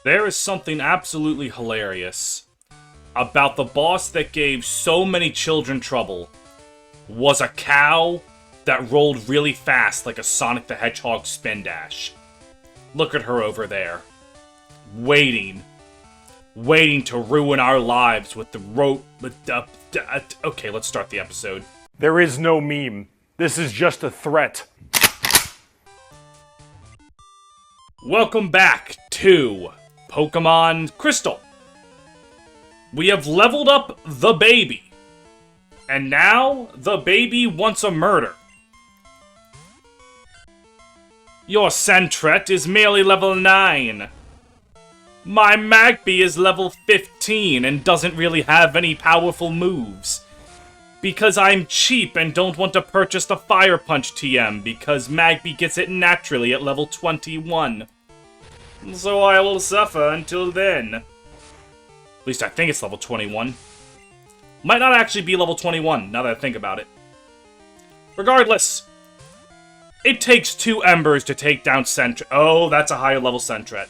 There is something absolutely hilarious about the boss that gave so many children trouble. Was a cow that rolled really fast like a Sonic the Hedgehog spin dash. Look at her over there. Waiting to ruin our lives with the rope. Okay, let's start the episode. There is no meme. This is just a threat. Welcome back to Pokemon Crystal. We have leveled up the baby. And now, the baby wants a murder. Your Sentret is merely level 9. My Magby is level 15 and doesn't really have any powerful moves. Because I'm cheap and don't want to purchase the Fire Punch TM because Magby gets it naturally at level 21. So I will suffer until then. At least I think it's level 21. Might not actually be level 21, now that I think about it. Regardless, it takes 2 Embers to take down Sentret. Oh, that's a higher level Sentret.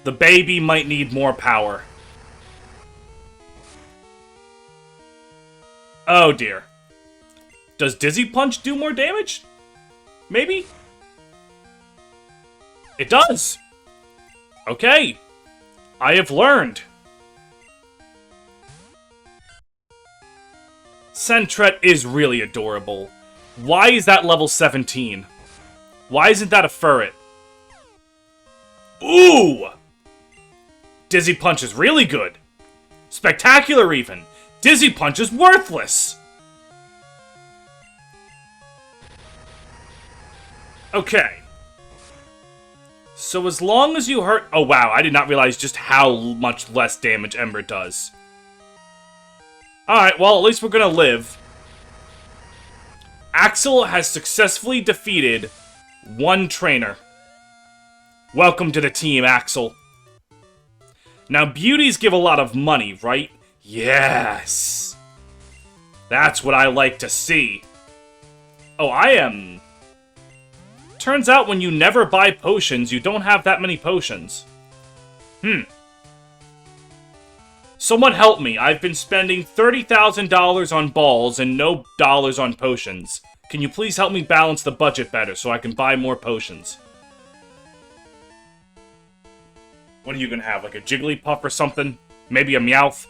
The baby might need more power. Oh dear. Does Dizzy Punch do more damage? Maybe? It does! Okay. I have learned. Sentret is really adorable. Why is that level 17? Why isn't that a Furret? Ooh! Dizzy Punch is really good. Spectacular, even. Dizzy Punch is worthless. Okay. So as long as you hurt... Oh, wow. I did not realize just how much less damage Ember does. Alright, well, at least we're gonna live. Axel has successfully defeated 1 trainer. Welcome to the team, Axel. Now, beauties give a lot of money, right? Yes! That's what I like to see. Oh, I am... Turns out when you never buy potions, you don't have that many potions. Someone help me. I've been spending $30,000 on balls and no dollars on potions. Can you please help me balance the budget better so I can buy more potions? What are you gonna have, like a Jigglypuff or something? Maybe a Meowth?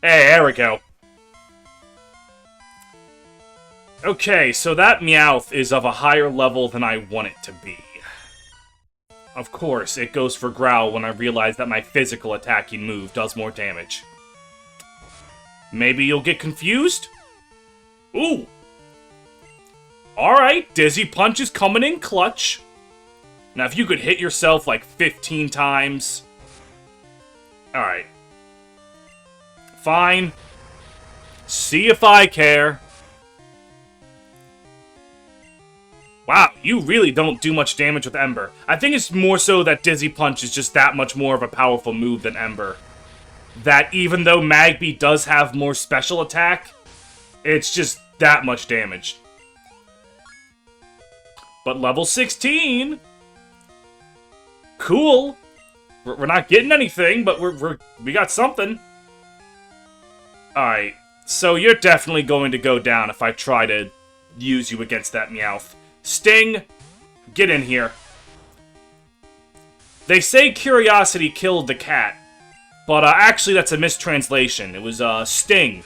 Hey, there we go. Okay, so that Meowth is of a higher level than I want it to be. Of course, it goes for Growl when I realize that my physical attacking move does more damage. Maybe you'll get confused? Ooh! Alright, Dizzy Punch is coming in clutch. Now, if you could hit yourself like 15 times... Alright. Fine. See if I care. Wow, you really don't do much damage with Ember. I think it's more so that Dizzy Punch is just that much more of a powerful move than Ember. That even though Magby does have more special attack, it's just that much damage. But level 16... Cool. We're not getting anything, but we got something. Alright, so you're definitely going to go down if I try to use you against that Meowth. Sting, get in here. They say Curiosity killed the cat, but actually that's a mistranslation. It was Sting.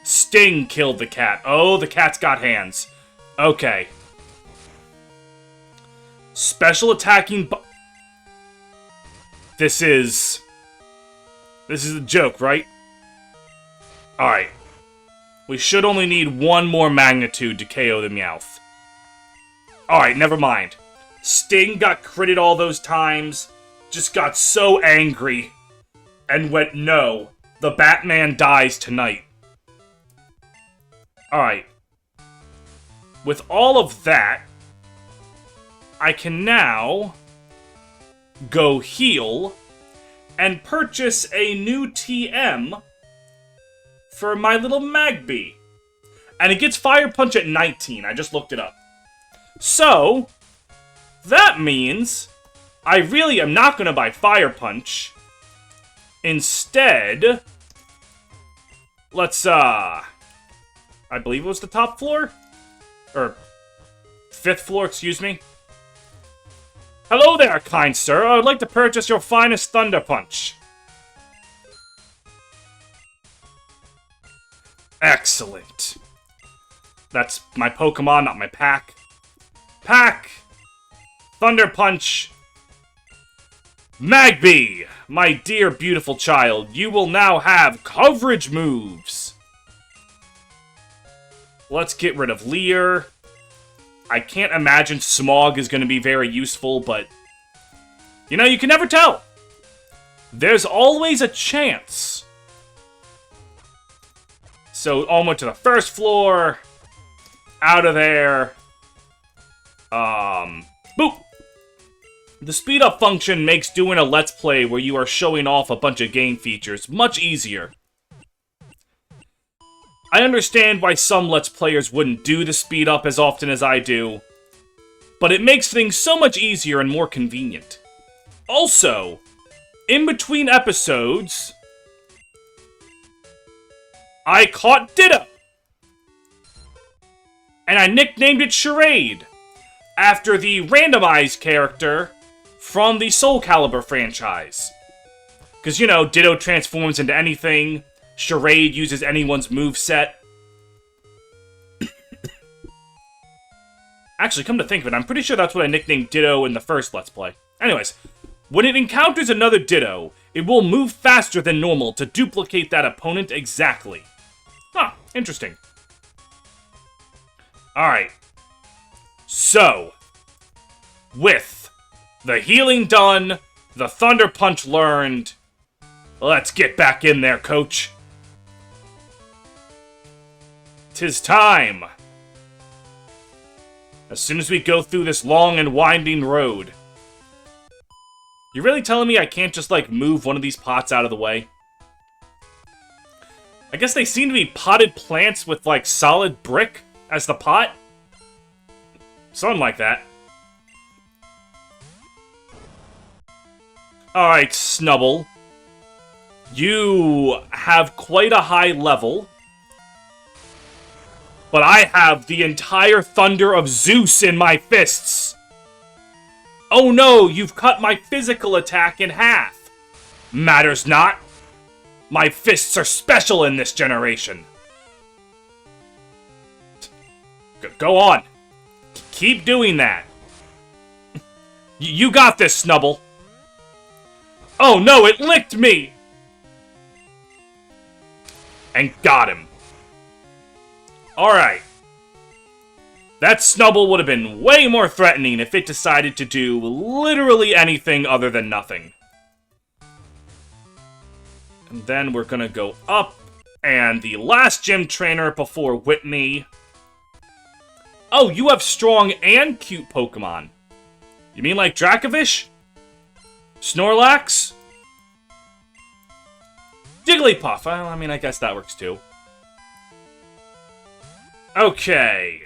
Sting killed the cat. Oh, the cat's got hands. Okay. Special attacking... This is a joke, right? Alright. We should only need 1 more magnitude to KO the Meowth. Alright, never mind. Sting got critted all those times, just got so angry, and went, no, the Batman dies tonight. Alright. With all of that, I can now go heal and purchase a new TM for my little Magby. And it gets Fire Punch at 19. I just looked it up. So, That means I really am not going to buy Fire Punch. Instead, let's, I believe it was the top floor? Or, 5th floor, excuse me. Hello there, kind sir. I would like to purchase your finest Thunder Punch. Excellent. That's my Pokemon, not my pack. Pack! Thunder Punch. Magby, my dear beautiful child, you will now have coverage moves. Let's get rid of Leer. I can't imagine Smog is going to be very useful, but you know, you can never tell. There's always a chance. So, almost to the 1st floor. Out of there. Boop! The speed up function makes doing a Let's Play where you are showing off a bunch of game features much easier. I understand why some Let's Players wouldn't do the speed up as often as I do, but it makes things so much easier and more convenient. Also, in between episodes, I caught Ditto! And I nicknamed it Charade, after the randomized character from the Soul Calibur franchise. Because, you know, Ditto transforms into anything, Charade uses anyone's moveset. Actually, come to think of it, I'm pretty sure that's what I nicknamed Ditto in the first Let's Play. Anyways, when it encounters another Ditto, it will move faster than normal to duplicate that opponent exactly. Huh, interesting. Alright. So, with the healing done, the Thunder Punch learned, let's get back in there, coach. 'Tis time. As soon as we go through this long and winding road. You really telling me I can't just, like, move one of these pots out of the way? I guess they seem to be potted plants with, like, solid brick as the pot? Something like that. Alright, Snubble. You have quite a high level. But I have the entire thunder of Zeus in my fists. Oh no, you've cut my physical attack in half. Matters not. My fists are special in this generation. Go on. Keep doing that. You got this, Snubble. Oh no, it licked me! And got him. Alright. That Snubble would have been way more threatening if it decided to do literally anything other than nothing. And then we're gonna go up, and the last gym trainer before Whitney. Oh, you have strong and cute Pokemon. You mean like Dracovish? Snorlax? Jigglypuff. Well, I mean, I guess that works too. Okay.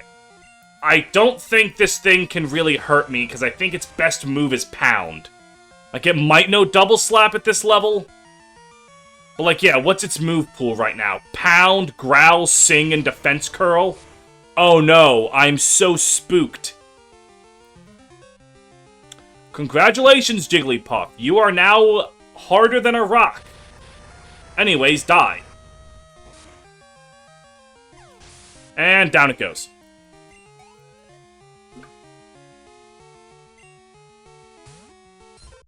I don't think this thing can really hurt me, because I think its best move is Pound. Like, it might know Double Slap at this level. But, like, yeah, what's its move pool right now? Pound, Growl, Sing, and Defense Curl? Oh no, I'm so spooked. Congratulations, Jigglypuff. You are now harder than a rock. Anyways, die. And down it goes.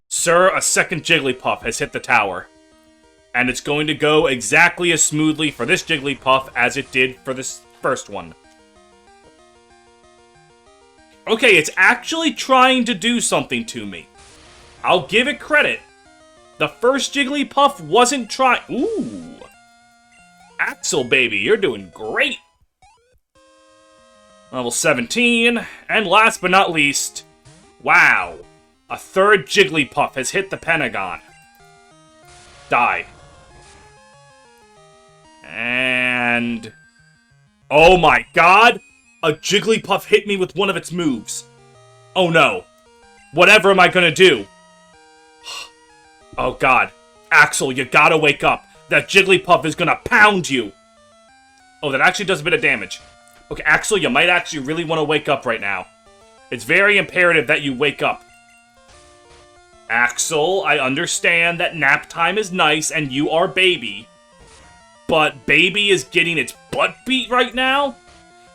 Sir, a second Jigglypuff has hit the tower. And it's going to go exactly as smoothly for this Jigglypuff as it did for this first one. Okay, it's actually trying to do something to me. I'll give it credit. The first Jigglypuff wasn't trying... Ooh. Axel, baby, you're doing great. Level 17. And last but not least... Wow. A third Jigglypuff has hit the Pentagon. Die. And... Oh my god! A Jigglypuff hit me with one of its moves. Oh no. Whatever am I gonna do? Oh god. Axel, you gotta wake up. That Jigglypuff is gonna pound you. Oh, that actually does a bit of damage. Okay, Axel, you might actually really want to wake up right now. It's very imperative that you wake up. Axel, I understand that nap time is nice and you are baby. But baby is getting its butt beat right now.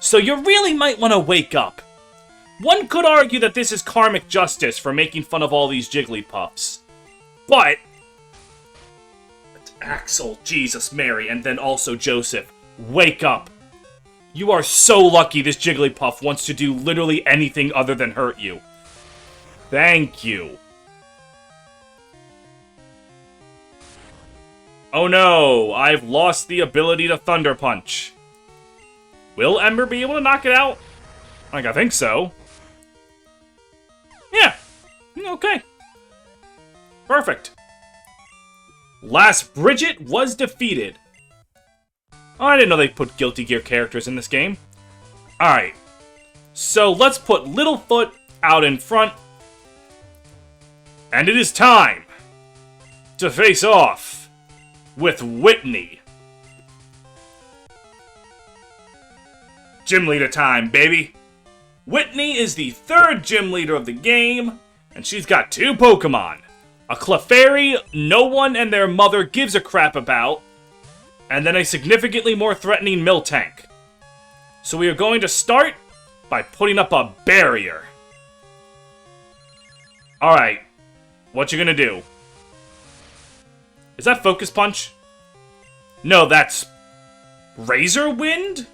So you really might want to wake up. One could argue that this is karmic justice for making fun of all these Jigglypuffs. But Axel, Jesus, Mary, and then also Joseph, wake up. You are so lucky this Jigglypuff wants to do literally anything other than hurt you. Thank you. Oh no, I've lost the ability to Thunder Punch. Will Ember be able to knock it out? Like, I think so. Yeah. Okay. Perfect. Last Bridget was defeated. Oh, I didn't know they put Guilty Gear characters in this game. Alright. So let's put Littlefoot out in front. And it is time to face off with Whitney. Gym leader time, baby. Whitney is the third gym leader of the game, and she's got 2 Pokemon. A Clefairy no one and their mother gives a crap about, and then a significantly more threatening Miltank. So we are going to start by putting up a barrier. Alright, what you gonna do? Is that Focus Punch? No, that's Razor Wind?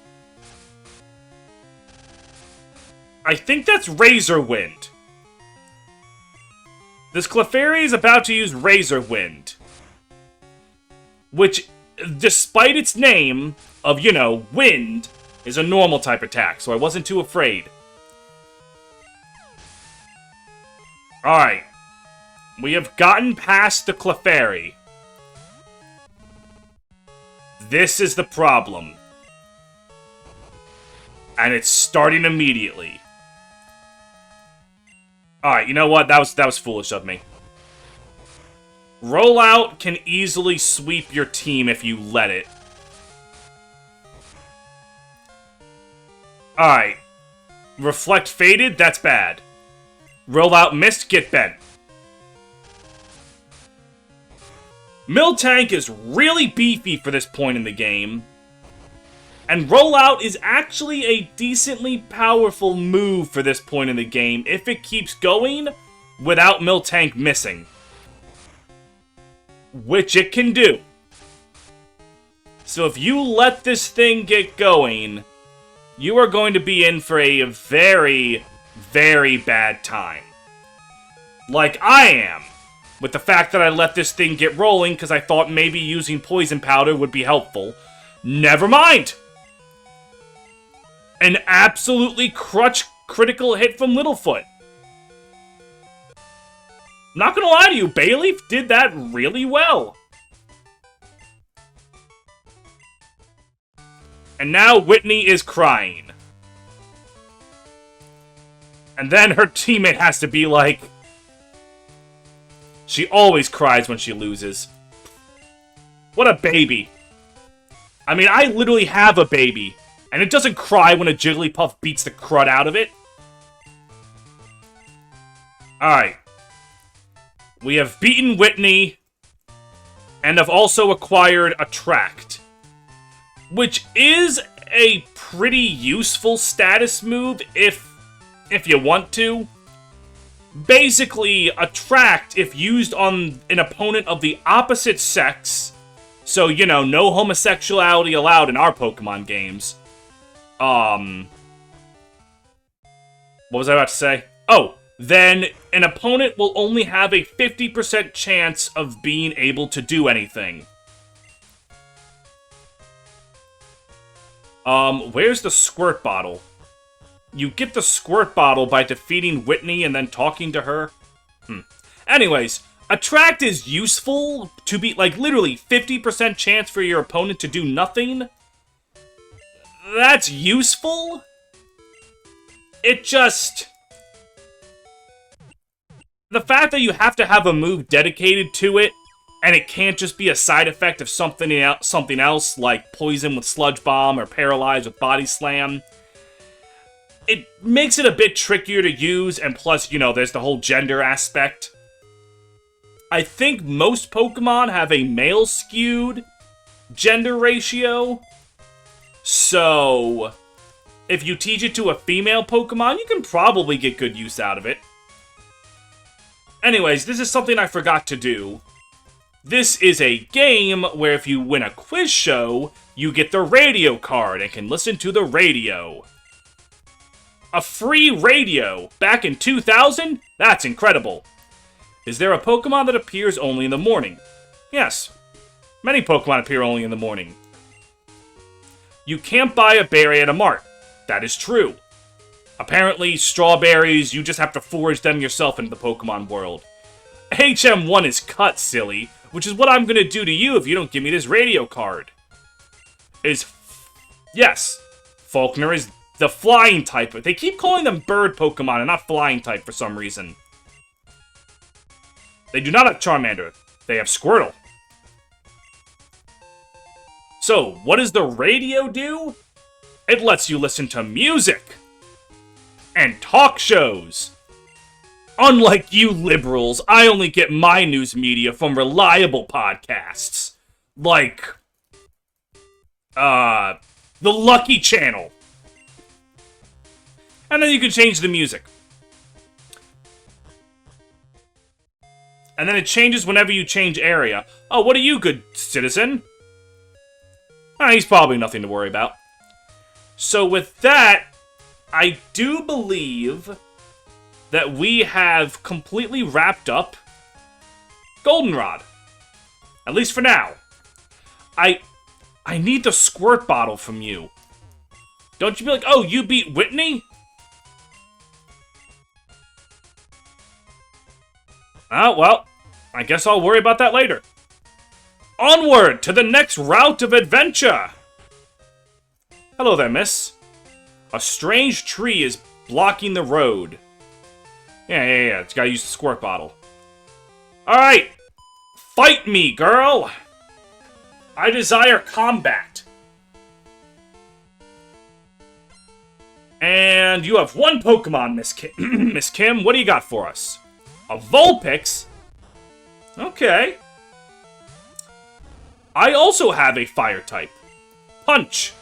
I think that's Razor Wind. This Clefairy is about to use Razor Wind. Which, despite its name of, you know, wind, is a normal type attack, so I wasn't too afraid. Alright. We have gotten past the Clefairy. This is the problem. And it's starting immediately. Alright, you know what? That was foolish of me. Rollout can easily sweep your team if you let it. Alright. Reflect faded, that's bad. Rollout missed, get bent. Miltank is really beefy for this point in the game. And Rollout is actually a decently powerful move for this point in the game if it keeps going without Miltank missing. Which it can do. So if you let this thing get going, you are going to be in for a very, very bad time. Like I am. With the fact that I let this thing get rolling because I thought maybe using Poison Powder would be helpful. Never mind! An absolutely critical hit from Littlefoot. Not gonna lie to you, Bayleef did that really well. And now Whitney is crying. And then her teammate has to be like... She always cries when she loses. What a baby. I mean, I literally have a baby. And it doesn't cry when a Jigglypuff beats the crud out of it. Alright. We have beaten Whitney. And have also acquired Attract. Which is a pretty useful status move if you want to. Basically, Attract, if used on an opponent of the opposite sex, so, you know, no homosexuality allowed in our Pokemon games. What was I about to say? Oh, then an opponent will only have a 50% chance of being able to do anything. Where's the Squirt Bottle? You get the Squirt Bottle by defeating Whitney and then talking to her? Anyways, Attract is useful to be, like, literally 50% chance for your opponent to do nothing. That's useful. It just... The fact that you have to have a move dedicated to it, and it can't just be a side effect of something else, like Poison with Sludge Bomb or Paralyze with Body Slam, it makes it a bit trickier to use, and plus, you know, there's the whole gender aspect. I think most Pokemon have a male-skewed gender ratio, so if you teach it to a female Pokemon, you can probably get good use out of it. Anyways, this is something I forgot to do. This is a game where if you win a quiz show, you get the radio card and can listen to the radio. A free radio back in 2000? That's incredible. Is there a Pokemon that appears only in the morning? Yes. Many Pokemon appear only in the morning. You can't buy a berry at a mart. That is true. Apparently, strawberries, you just have to forage them yourself into the Pokemon world. HM1 is cut, silly, which is what I'm gonna do to you if you don't give me this radio card. Yes, Falkner is the flying type. They keep calling them bird Pokemon and not flying type for some reason. They do not have Charmander. They have Squirtle. So, what does the radio do? It lets you listen to music and talk shows. Unlike you liberals, I only get my news media from reliable podcasts. Like, the Lucky Channel. And then you can change the music. And then it changes whenever you change area. Oh, what are you, good citizen? He's probably nothing to worry about. So with that, I do believe that we have completely wrapped up Goldenrod. At least for now. I need the squirt bottle from you. Don't you be like, oh, you beat Whitney? Oh, well, I guess I'll worry about that later. Onward to the next route of adventure! Hello there, miss. A strange tree is blocking the road. Yeah, it's gotta use the squirt bottle. Alright! Fight me, girl! I desire combat. And you have one Pokemon, Miss Kim. Miss Kim, what do you got for us? A Vulpix? Okay. I also have a fire type. Punch.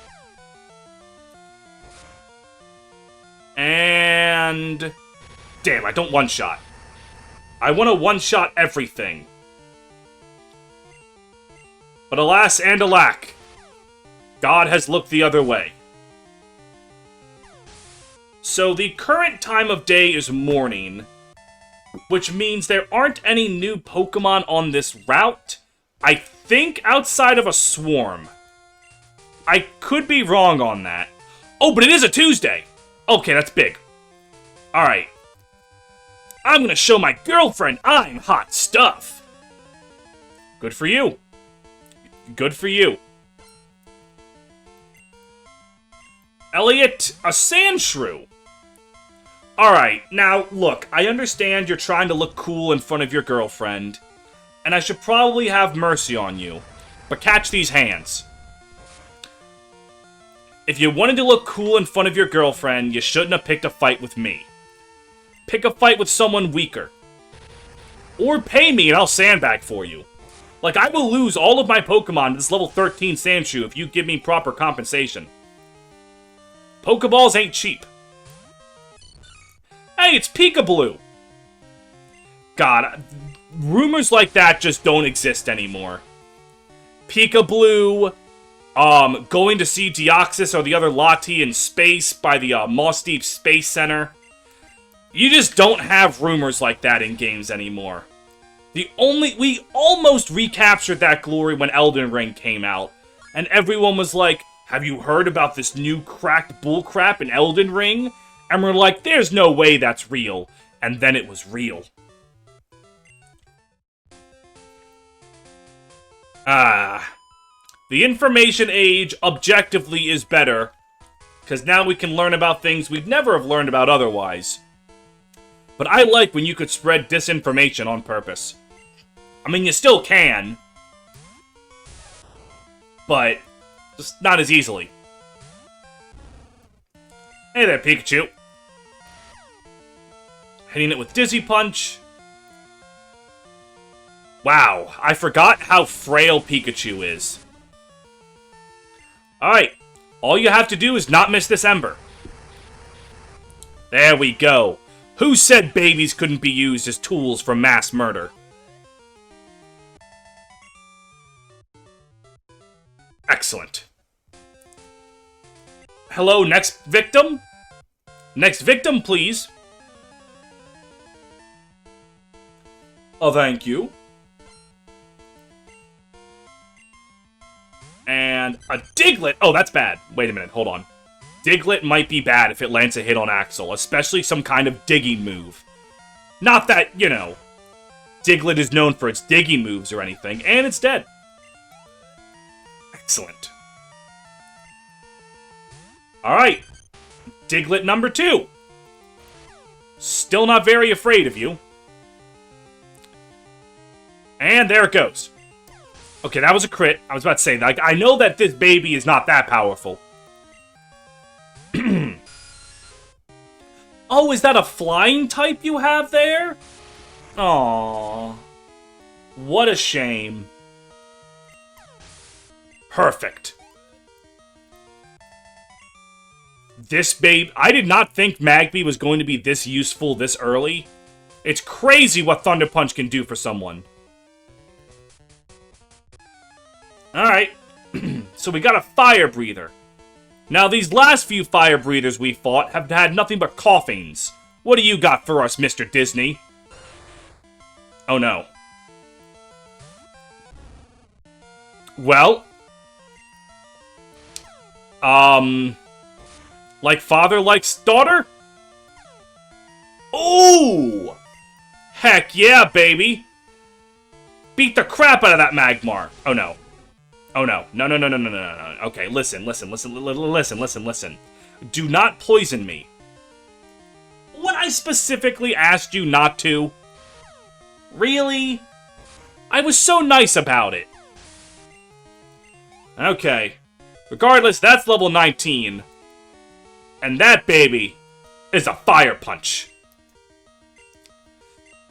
And... damn, I don't one-shot. I want to one-shot everything. But alas and alack, God has looked the other way. So the current time of day is morning, which means there aren't any new Pokemon on this route. I think outside of a swarm. I could be wrong on that. Oh, but it is a Tuesday! Okay, that's big. Alright. I'm gonna show my girlfriend I'm hot stuff. Good for you. Good for you. Elliot, a Sandshrew. Alright, now, look, I understand you're trying to look cool in front of your girlfriend, and I should probably have mercy on you, but catch these hands. If you wanted to look cool in front of your girlfriend, you shouldn't have picked a fight with me. Pick a fight with someone weaker. Or pay me and I'll sandbag for you. Like, I will lose all of my Pokemon to this level 13 Sandshrew if you give me proper compensation. Pokeballs ain't cheap. Hey, it's Peekaboo! God, rumors like that just don't exist anymore. Peekaboo, going to see Deoxys or the other Lati in space by the Moss Deep Space Center. You just don't have rumors like that in games anymore. We almost recaptured that glory when Elden Ring came out, and everyone was like, have you heard about this new cracked bullcrap in Elden Ring? And we're like, there's no way that's real. And then it was real. The information age, objectively, is better. Because now we can learn about things we'd never have learned about otherwise. But I like when you could spread disinformation on purpose. I mean, you still can. But just not as easily. Hey there, Pikachu. Hitting it with Dizzy Punch. Wow, I forgot how frail Pikachu is. Alright, all you have to do is not miss this Ember. There we go. Who said babies couldn't be used as tools for mass murder? Excellent. Hello, next victim? Next victim, please. Oh, thank you. And a Diglett. Oh, that's bad. Wait a minute, hold on. Diglett might be bad if it lands a hit on Axel, especially some kind of digging move. Not that, you know, Diglett is known for its digging moves or anything, and it's dead. Excellent. Alright. Diglett number 2. Still not very afraid of you. And there it goes. Okay, that was a crit. I was about to say, like, I know that this baby is not that powerful. Oh, is that a flying type you have there? Aww. What a shame. Perfect. This babe... I did not think Magby was going to be this useful this early. It's crazy what Thunder Punch can do for someone. Alright. So we got a Fire Breather. Now, these last few Fire Breathers we fought have had nothing but coughings. What do you got for us, Mr. Disney? Oh, no. Well. Like father likes daughter? Ooh! Heck yeah, baby! Beat the crap out of that Magmar. Oh, no. Oh, no. No. Okay, listen. Do not poison me. When I specifically asked you not to? Really? I was so nice about it. Okay. Regardless, that's level 19. And that baby is a Fire Punch.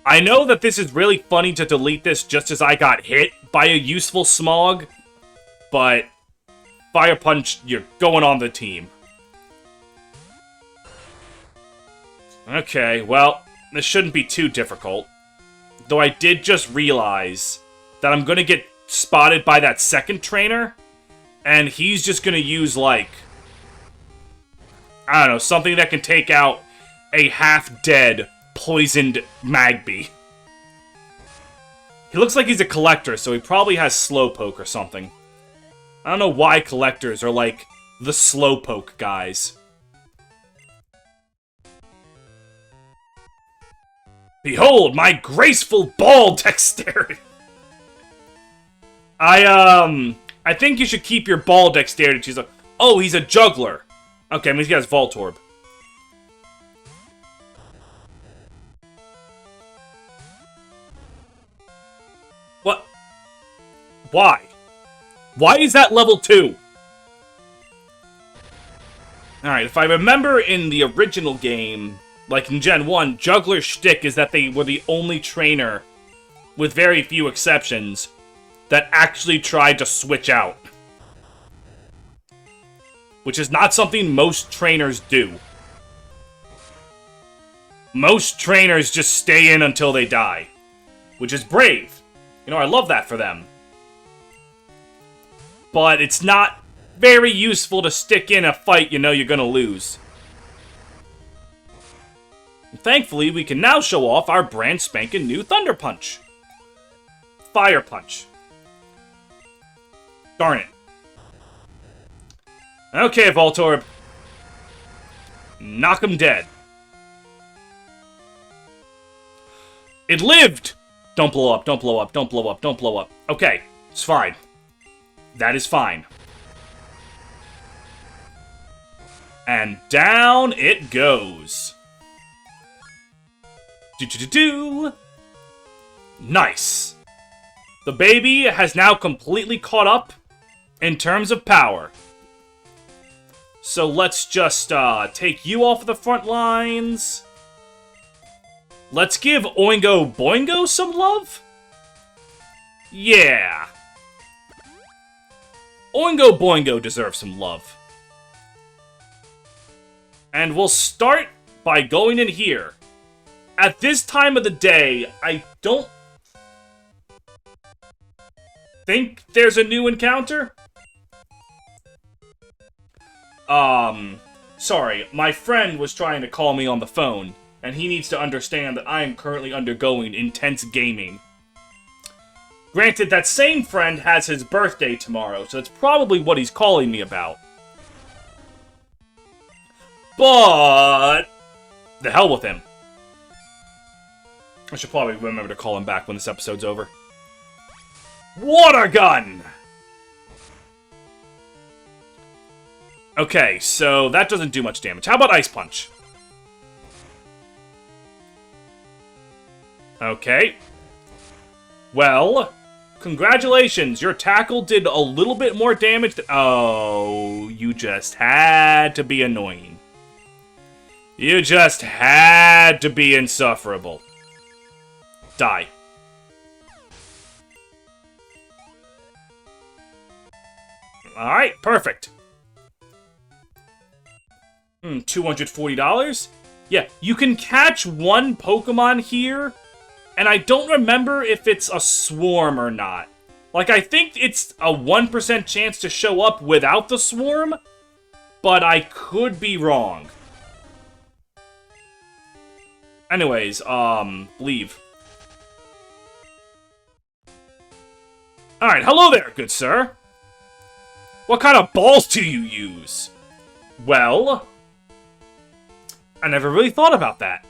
I know that this is really funny to delete this just as I got hit by a useful Smog. But Fire Punch, you're going on the team. Okay, well, this shouldn't be too difficult. Though I did just realize that I'm going to get spotted by that second trainer. And he's just going to use, like, I don't know, something that can take out a half-dead, poisoned Magby. He looks like he's a collector, so he probably has Slowpoke or something. I don't know why collectors are like the Slowpoke guys. Behold, my graceful ball dexterity! I think you should keep your ball dexterity. She's like, oh, he's a juggler. Okay, I mean, he has Voltorb. What? Why? Why is that level 2? Alright, if I remember in the original game, like in Gen 1, Juggler's shtick is that they were the only trainer, with very few exceptions, that actually tried to switch out. Which is not something most trainers do. Most trainers just stay in until they die. Which is brave. You know, I love that for them. But it's not very useful to stick in a fight you know you're gonna lose. And thankfully, we can now show off our brand spanking new Thunder Punch. Fire Punch. Darn it. Okay, Voltorb. Knock him dead. It lived! Don't blow up, don't blow up, don't blow up, don't blow up. Okay, it's fine. That is fine. And down it goes. Do-do-do-do. Nice. The baby has now completely caught up in terms of power. So let's just take you off the front lines. Let's give Oingo Boingo some love. Yeah. Oingo Boingo deserves some love. And we'll start by going in here. At this time of the day, I don't think there's a new encounter. Sorry, my friend was trying to call me on the phone, and he needs to understand that I am currently undergoing intense gaming. Granted, that same friend has his birthday tomorrow, so that's probably what he's calling me about. But the hell with him. I should probably remember to call him back when this episode's over. Water gun! Okay, so that doesn't do much damage. How about Ice Punch? Okay. Well, congratulations. Your tackle did a little bit more damage than... Oh, you just had to be annoying. You just had to be insufferable. Die. Alright, perfect. $240? Yeah, you can catch one Pokemon here, and I don't remember if it's a swarm or not. Like, I think it's a 1% chance to show up without the swarm, but I could be wrong. Anyways, leave. Alright, hello there, good sir. What kind of balls do you use? Well, I never really thought about that.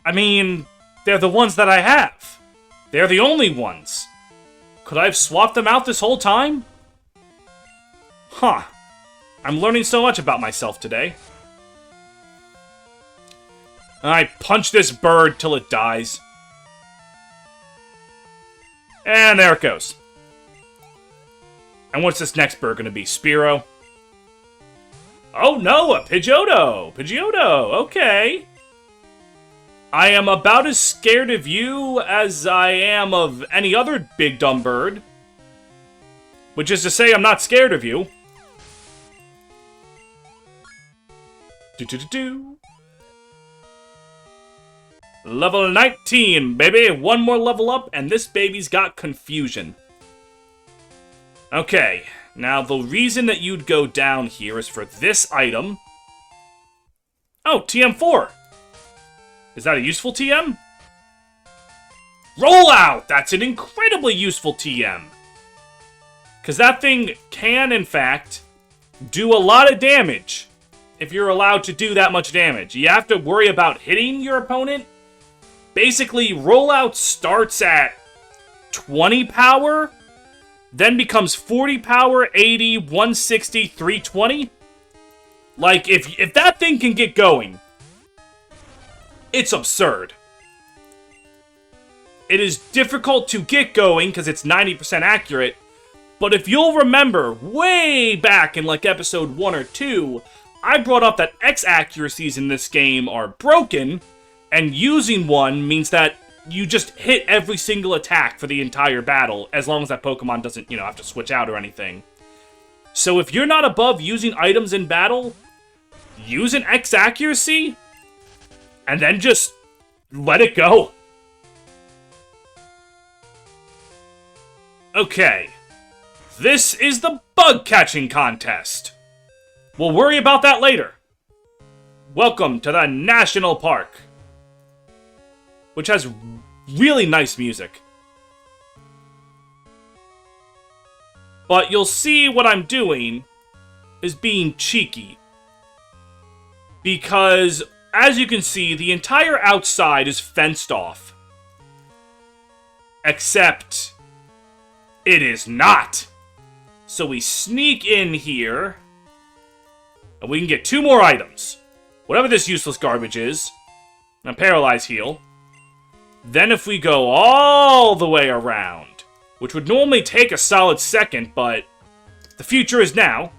I mean, they're the ones that I have. They're the only ones. Could I have swapped them out this whole time? Huh. I'm learning so much about myself today. I punch this bird till it dies. And there it goes. And what's this next bird gonna be? Spearow? Oh no, a Pidgeotto! Pidgeotto, okay. I am about as scared of you as I am of any other big dumb bird. Which is to say, I'm not scared of you. Do-do-do-do. Level 19, baby. One more level up, and this baby's got confusion. Okay, now the reason that you'd go down here is for this item. Oh, TM4. Is that a useful TM? Rollout! That's an incredibly useful TM. Because that thing can, in fact, do a lot of damage if you're allowed to do that much damage. You have to worry about hitting your opponent. Basically, rollout starts at 20 power, then becomes 40 power, 80, 160, 320. Like, if that thing can get going, it's absurd. It is difficult to get going because it's 90% accurate, but if you'll remember, way back in like episode 1 or 2, I brought up that X accuracies in this game are broken, and using one means that you just hit every single attack for the entire battle, as long as that Pokemon doesn't, you know, have to switch out or anything. So if you're not above using items in battle, use an X accuracy, and then just let it go. Okay. This is the bug catching contest. We'll worry about that later. Welcome to the National Park, which has really nice music. But you'll see what I'm doing is being cheeky. Because, as you can see, the entire outside is fenced off. Except, it is not. So we sneak in here, and we can get 2 more items. Whatever this useless garbage is. Now, Paralyze Heal. Then if we go all the way around, which would normally take a solid second, but the future is now.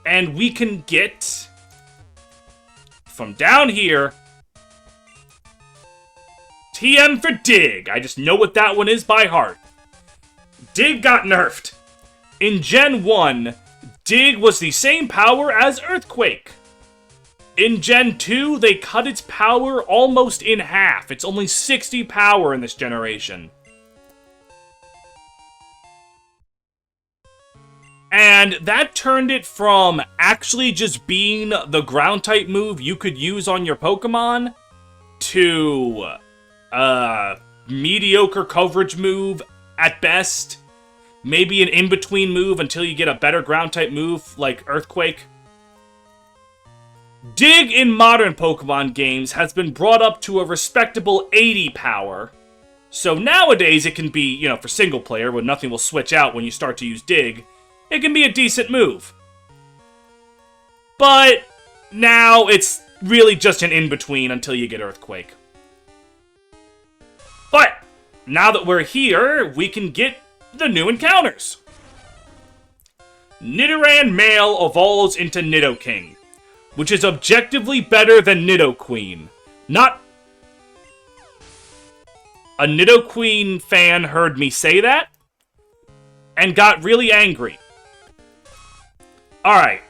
And we can get, from down here, TM for Dig. I just know what that one is by heart. Dig got nerfed. In Gen 1, Dig was the same power as Earthquake. In Gen 2, they cut its power almost in half. It's only 60 power in this generation. And that turned it from actually just being the ground-type move you could use on your Pokemon to mediocre coverage move at best. Maybe an in-between move until you get a better ground-type move like Earthquake. Dig in modern Pokemon games has been brought up to a respectable 80 power. So nowadays it can be, you know, for single player, when nothing will switch out when you start to use Dig, it can be a decent move. But now it's really just an in-between until you get Earthquake. But now that we're here, we can get the new encounters. Nidoran Male evolves into Nidoking, which is objectively better than Nidoqueen. Not a Nidoqueen fan heard me say that and got really angry. Alright.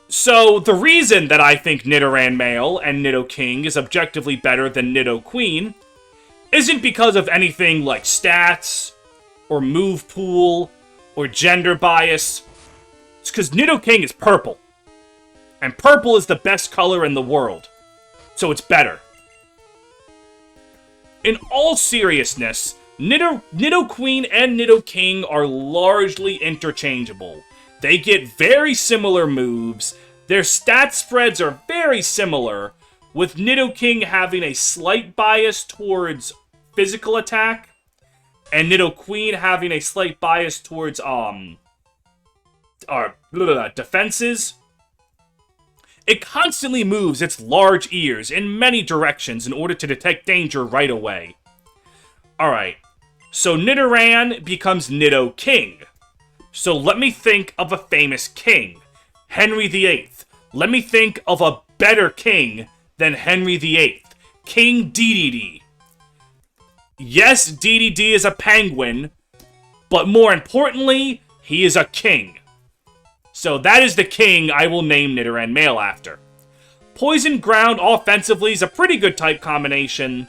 So, the reason that I think Nidoran Male and Nidoking is objectively better than Nidoqueen isn't because of anything like stats, or move pool, or gender bias. It's because Nidoking is purple. And purple is the best color in the world. So it's better. In all seriousness, Nidoqueen and Nidoking are largely interchangeable. They get very similar moves. Their stat spreads are very similar, with Nidoking having a slight bias towards physical attack, and Nidoqueen having a slight bias towards defenses. It constantly moves its large ears in many directions in order to detect danger right away. Alright, so Nidoran becomes Nidoking. So let me think of a famous king, Henry VIII. Let me think of a better king than Henry VIII, King Dedede. Yes, Dedede is a penguin, but more importantly, he is a king. So that is the king I will name Nidoran Male after. Poison Ground offensively is a pretty good type combination.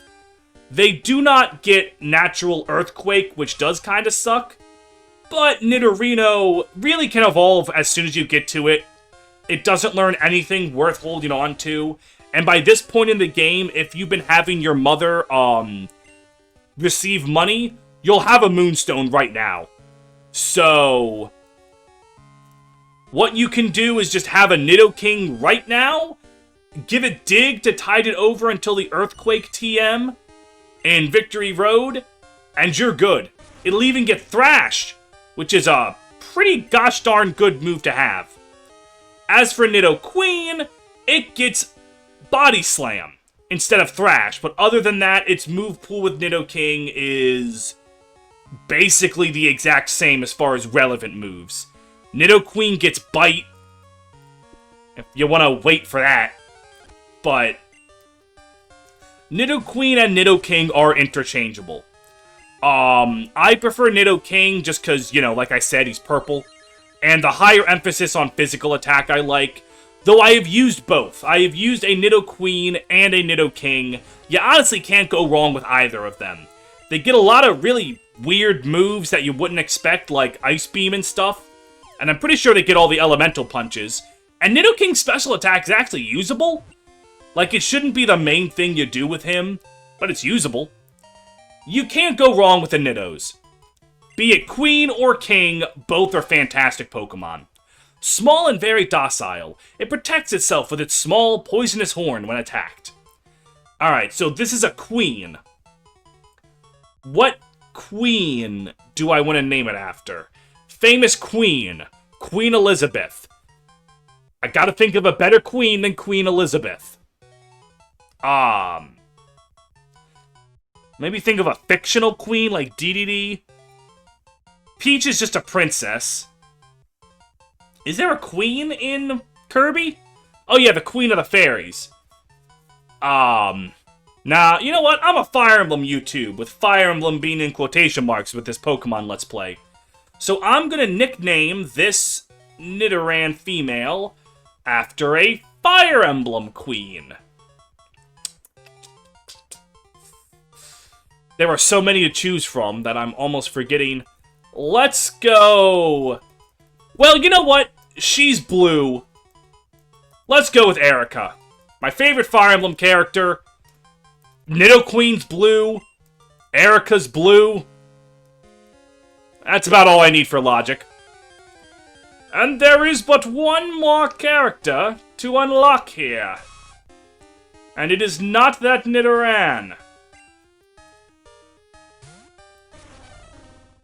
They do not get natural Earthquake, which does kind of suck. But Nidorino really can evolve as soon as you get to it. It doesn't learn anything worth holding on to. And by this point in the game, if you've been having your mother receive money, you'll have a Moonstone right now. So what you can do is just have a Nidoking right now, give it Dig to tide it over until the Earthquake TM in Victory Road, and you're good. It'll even get Thrash, which is a pretty gosh darn good move to have. As for Nidoqueen, it gets Body Slam instead of Thrash, but other than that, its move pool with Nidoking is basically the exact same as far as relevant moves. Nidoqueen gets Bite, if you want to wait for that, but Nidoqueen and Nidoking are interchangeable. I prefer Nidoking just because, you know, like I said, he's purple. And the higher emphasis on physical attack I like. Though I have used both. I have used a Nidoqueen and a Nidoking. You honestly can't go wrong with either of them. They get a lot of really weird moves that you wouldn't expect, like Ice Beam and stuff. And I'm pretty sure they get all the elemental punches. And Nidoking's special attack is actually usable. Like, it shouldn't be the main thing you do with him, but it's usable. You can't go wrong with the Nidos. Be it Queen or King, both are fantastic Pokemon. Small and very docile, it protects itself with its small, poisonous horn when attacked. Alright, so this is a Queen. What Queen do I want to name it after? Famous Queen. Queen Elizabeth. I gotta think of a better Queen than Queen Elizabeth. Maybe think of a fictional queen like DDD. Peach is just a princess. Is there a queen in Kirby? Oh yeah, the Queen of the Fairies. Nah, you know what? I'm a Fire Emblem YouTube, with Fire Emblem being in quotation marks with this Pokemon Let's Play. So I'm gonna nickname this Nidoran female after a Fire Emblem queen. There are so many to choose from that I'm almost forgetting. Let's go... Well, you know what? She's blue. Let's go with Erica. My favorite Fire Emblem character. Nidoqueen's blue. Erica's blue. That's about all I need for logic. And there is but one more character to unlock here. And it is not that Nidoran.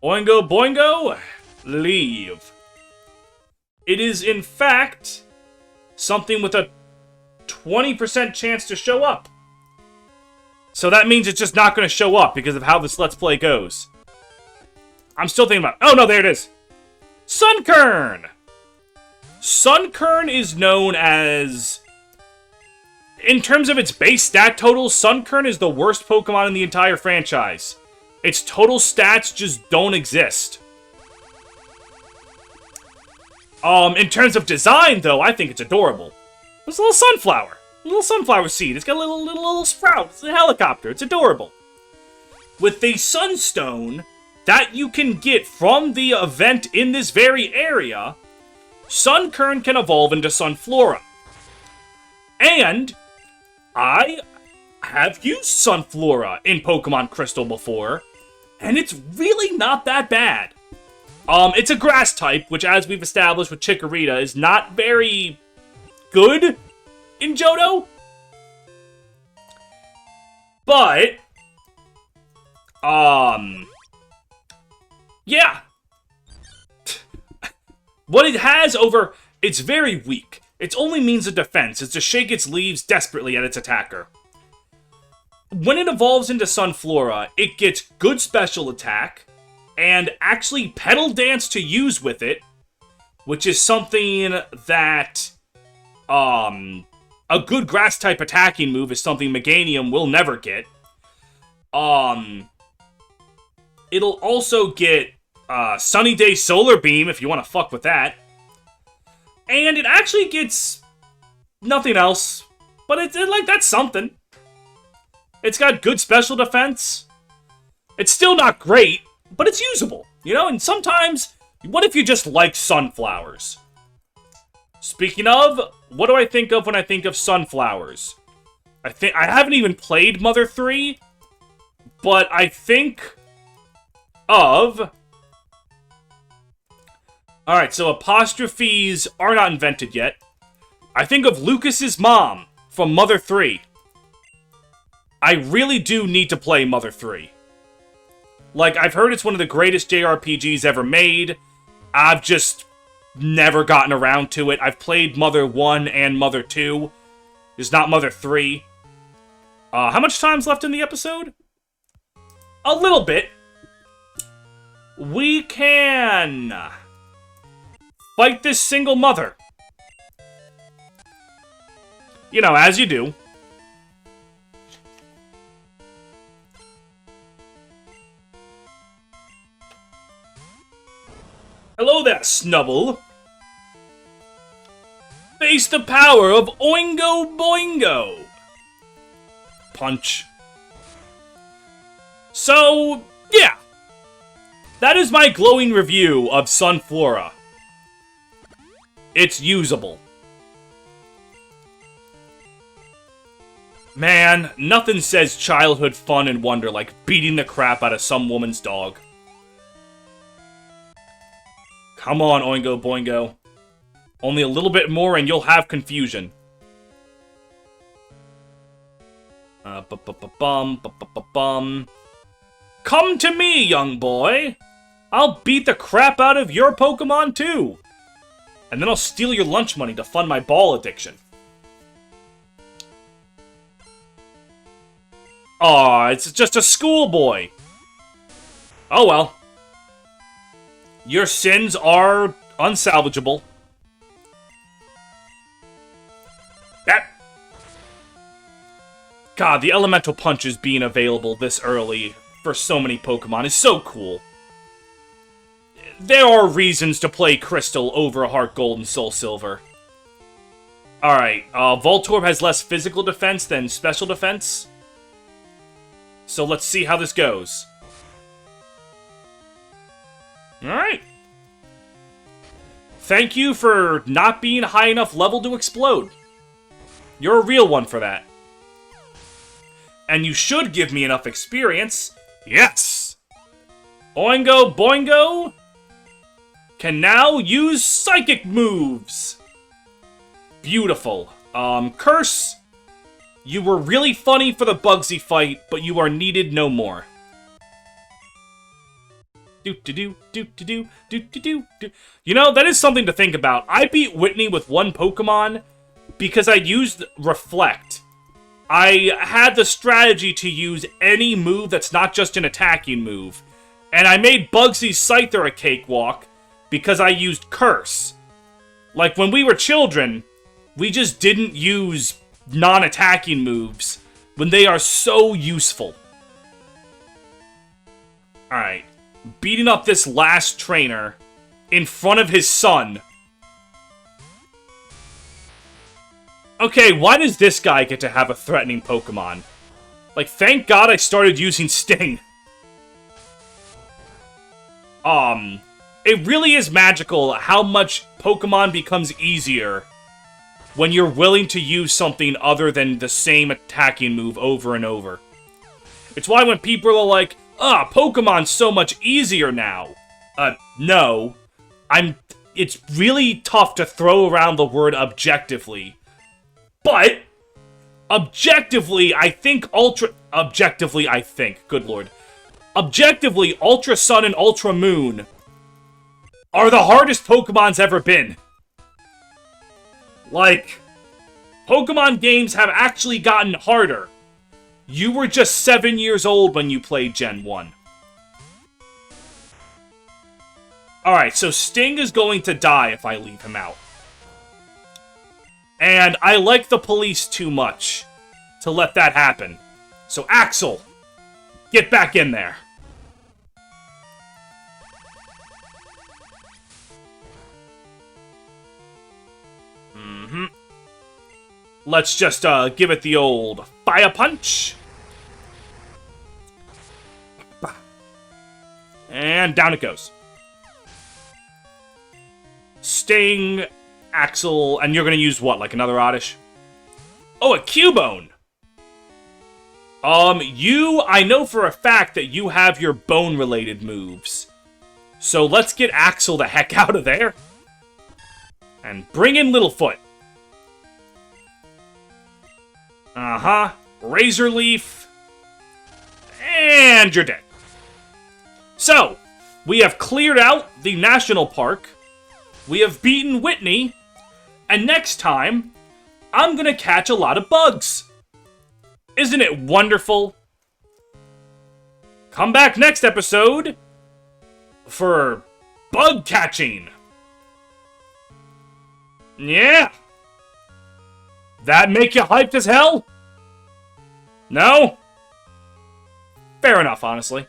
Oingo boingo, leave. It is, in fact, something with a 20% chance to show up. So that means it's just not going to show up because of how this Let's Play goes. I'm still thinking about... Oh, no, there it is. Sunkern! Sunkern is known as... In terms of its base stat totals, Sunkern is the worst Pokemon in the entire franchise. Its total stats just don't exist. In terms of design, though, I think it's adorable. It's a little sunflower. A little sunflower seed. It's got a little sprout. It's a helicopter. It's adorable. With the Sunstone that you can get from the event in this very area, Sunkern can evolve into Sunflora. And I have used Sunflora in Pokemon Crystal before, and it's really not that bad. It's a grass type, which, as we've established with Chikorita, is not very good in Johto. But, yeah. What it has over... It's very weak. Its only means of defense is to shake its leaves desperately at its attacker. When it evolves into Sunflora, it gets good special attack, and actually Petal Dance to use with it, which is something that, a good grass-type attacking move is something Meganium will never get. It'll also get, Sunny Day Solar Beam, if you want to fuck with that. And it actually gets nothing else, but that's something. It's got good special defense. It's still not great, but it's usable, you know? And sometimes, what if you just like sunflowers? Speaking of, what do I think of when I think of sunflowers? I haven't even played Mother 3, but I think of... Alright, so apostrophes are not invented yet. I think of Lucas's mom from Mother 3. I really do need to play Mother 3. Like, I've heard it's one of the greatest JRPGs ever made. I've just never gotten around to it. I've played Mother 1 and Mother 2. There's not Mother 3. How much time's left in the episode? A little bit. We can... fight this single mother. You know, as you do. Hello there, Snubble. Face the power of Oingo Boingo. Punch. So, yeah. That is my glowing review of Sunflora. It's usable. Man, nothing says childhood fun and wonder like beating the crap out of some woman's dog. Come on, Oingo Boingo. Only a little bit more and you'll have confusion. Come to me, young boy. I'll beat the crap out of your Pokemon too. And then I'll steal your lunch money to fund my ball addiction. Aw, it's just a schoolboy. Oh well. Your sins are unsalvageable. That. God, the elemental punches being available this early for so many Pokemon is so cool. There are reasons to play Crystal over Heart Gold and Soul Silver. Alright, Voltorb has less physical defense than special defense. So let's see how this goes. Alright. Thank you for not being high enough level to explode. You're a real one for that. And you should give me enough experience. Yes! Oingo Boingo can now use psychic moves. Beautiful. Curse. You were really funny for the Bugsy fight, but you are needed no more. Do-do-do-do-do-do-do-do-do. You know, that is something to think about. I beat Whitney with one Pokemon because I used Reflect. I had the strategy to use any move that's not just an attacking move. And I made Bugsy's Scyther a cakewalk because I used Curse. Like, when we were children, we just didn't use non-attacking moves when they are so useful. Alright. Beating up this last trainer in front of his son. Okay, why does this guy get to have a threatening Pokemon? Like, thank God I started using Sting. It really is magical how much Pokemon becomes easier when you're willing to use something other than the same attacking move over and over. It's why when people are like, Pokemon's so much easier now. No. It's really tough to throw around the word objectively. But, objectively, good lord. Objectively, Ultra Sun and Ultra Moon are the hardest Pokemon's ever been. Like, Pokemon games have actually gotten harder. You were just 7 years old when you played Gen 1. Alright, so Sting is going to die if I leave him out. And I like the police too much to let that happen. So Axel, get back in there. Let's just give it the old fire punch. And down it goes. Sting, Axel, and you're gonna use what, like another Oddish? Oh, a Cubone! I know for a fact that you have your bone-related moves. So let's get Axel the heck out of there. And bring in Littlefoot. Razor Leaf. And you're dead. So, we have cleared out the national park. We have beaten Whitney. And next time, I'm gonna catch a lot of bugs. Isn't it wonderful? Come back next episode for bug catching. Yeah. That make you hyped as hell? No? Fair enough, honestly.